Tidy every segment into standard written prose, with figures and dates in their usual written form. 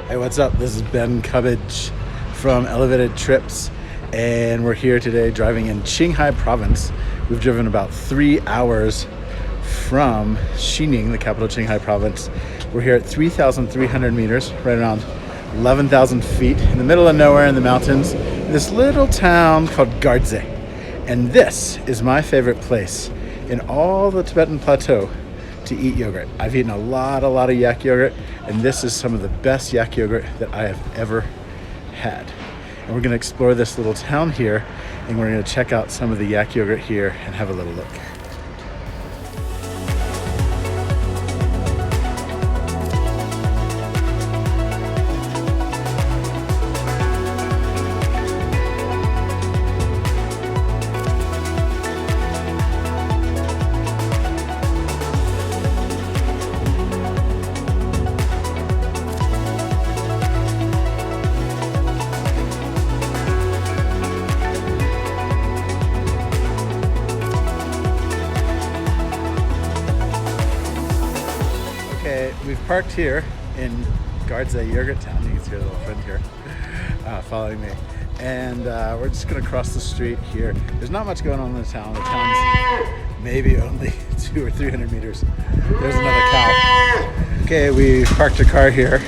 Hey, what's up? This is Ben Cubbage from Elevated Trips, and we're here today driving in Qinghai province. We've driven about 3 hours from Xining, the capital of Qinghai province. We're here at 3,300 meters, right around 11,000 feet, in the middle of nowhere in the mountains, in this little town called Gardze. And this is my favorite place in all the Tibetan Plateau to eat yogurt. I've eaten a lot of yak yogurt, and this is some of the best yak yogurt that I have ever had. And we're gonna explore this little town here, and we're gonna check out some of the yak yogurt here and have a little look. We've parked here in Gardze Yogurt Town. You can see our little friend here following me. And we're just gonna cross the street here. There's not much going on in the town. The town's maybe only 200 or 300 meters. There's another cow. Okay, we parked a car here.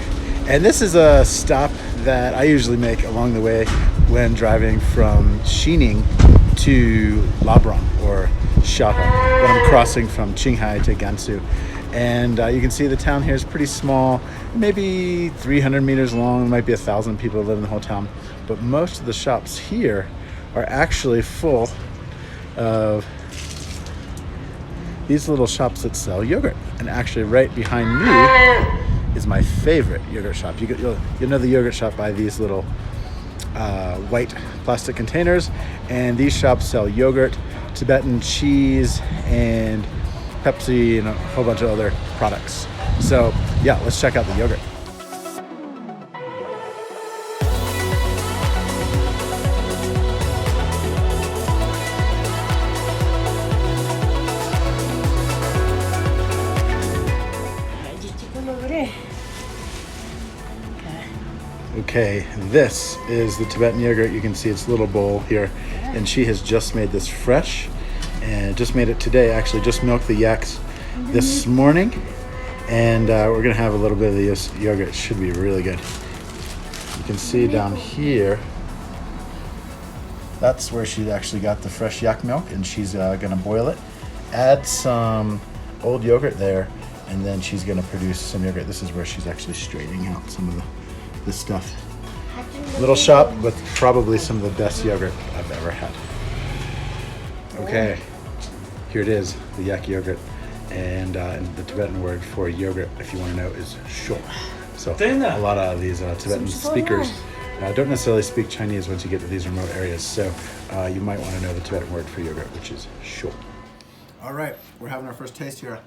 And this is a stop that I usually make along the way when driving from Xining to Labrang or Shaha, when I'm crossing from Qinghai to Gansu. And you can see the town here is pretty small, maybe 300 meters long. There might be 1,000 people who live in the whole town. But most of the shops here are actually full of these little shops that sell yogurt. And actually right behind me is my favorite yogurt shop. You'll know the yogurt shop by these little white plastic containers. And these shops sell yogurt, Tibetan cheese, and Pepsi, and a whole bunch of other products. So yeah, let's check out the yogurt. Okay, this is the Tibetan yogurt. You can see its little bowl here, and she has just made this fresh. And just made it today, actually just milked the yaks this morning, and we're gonna have a little bit of this yogurt. It should be really good. You can see down here, that's where she actually got the fresh yak milk, and she's gonna boil it, add some old yogurt there, and then she's gonna produce some yogurt. This is where she's actually straightening out some of this stuff. Little shop with probably some of the best yogurt I've ever had. Okay, here it is, the yak yogurt, and the Tibetan word for yogurt, if you want to know, is sho. So a lot of these Tibetan speakers don't necessarily speak Chinese once you get to these remote areas, so you might want to know the Tibetan word for yogurt, which is sho. All right, we're having our first taste here.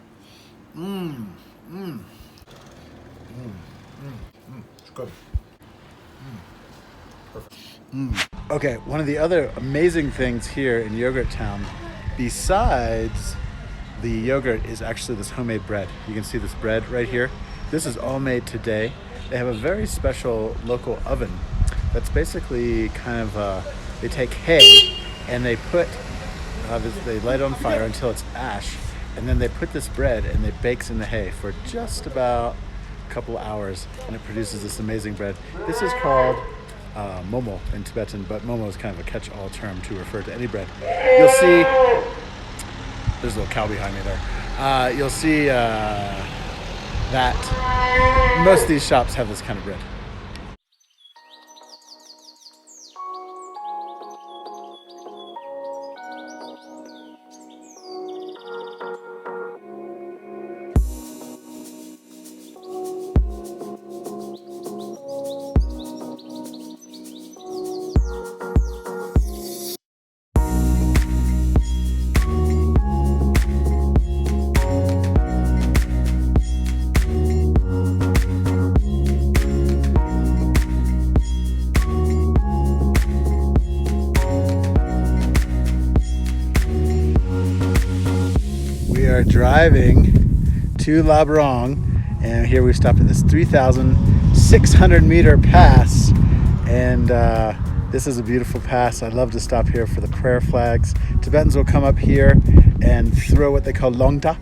It's good. Perfect. Okay, one of the other amazing things here in Yogurt Town, besides the yogurt, is actually this homemade bread. You can see this bread right here. This is all made today. They have a very special local oven that's basically kind of, they take hay and they they light it on fire until it's ash, and then they put this bread and it bakes in the hay for just about a couple hours, and it produces this amazing bread. This is called momo in Tibetan, but momo is kind of a catch-all term to refer to any bread. You'll see, there's a little cow behind me there. You'll see that most of these shops have this kind of bread. are driving to Labrang, and here we stopped at this 3,000 600-meter pass, and this is a beautiful pass. I love to stop here for the prayer flags. Tibetans will come up here and throw what they call longta,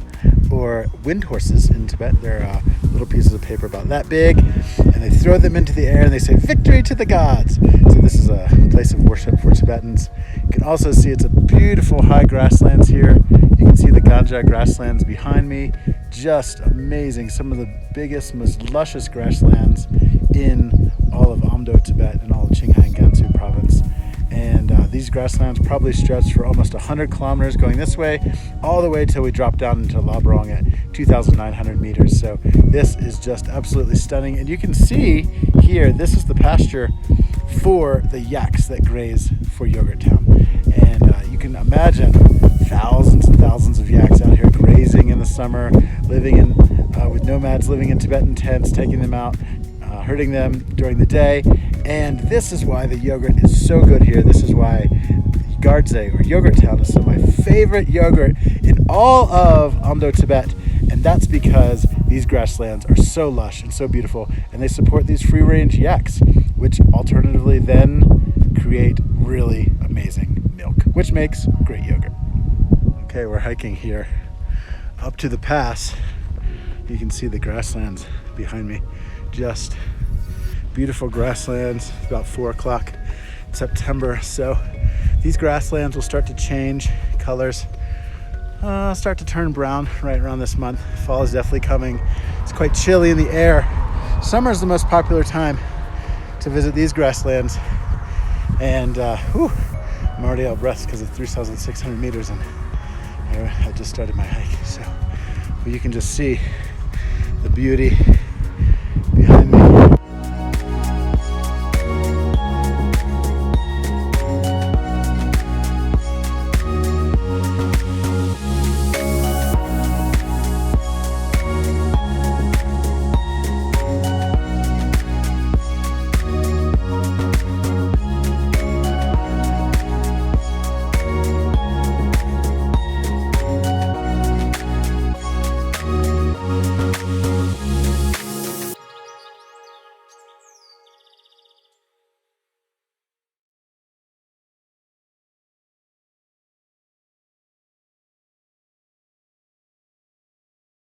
or wind horses in Tibet. They're little pieces of paper about that big, and they throw them into the air and they say, "Victory to the gods." So this is a place of worship for Tibetans. You can also see it's a beautiful high grasslands here. You can see the Ganja grasslands behind me. Just amazing. Some of the biggest, most luscious grasslands in all of Amdo, Tibet, and all of Qinghai and Gansu province. And these grasslands probably stretch for almost 100 kilometers going this way, all the way till we drop down into Labrang at 2,900 meters. So this is just absolutely stunning. And you can see here, this is the pasture for the yaks that graze for Yogurt Town. And you can imagine thousands and thousands of yaks out here grazing in the summer, living in with nomads living in Tibetan tents, taking them out, herding them during the day. And this is why the yogurt is so good here. This is why Gardze, or Yogurt Town, is my favorite yogurt in all of Amdo, Tibet. And that's because these grasslands are so lush and so beautiful, and they support these free-range yaks, which alternatively then create really amazing milk, which makes great yogurt. Okay, we're hiking here up to the pass. You can see the grasslands behind me. Just beautiful grasslands. It's about 4 o'clock in September, so these grasslands will start to change colors, start to turn brown right around this month. Fall is definitely coming. It's quite chilly in the air. Summer is the most popular time to visit these grasslands, and I'm already out of breath because it's 3,600 meters and I just started my hike. So you can just see the beauty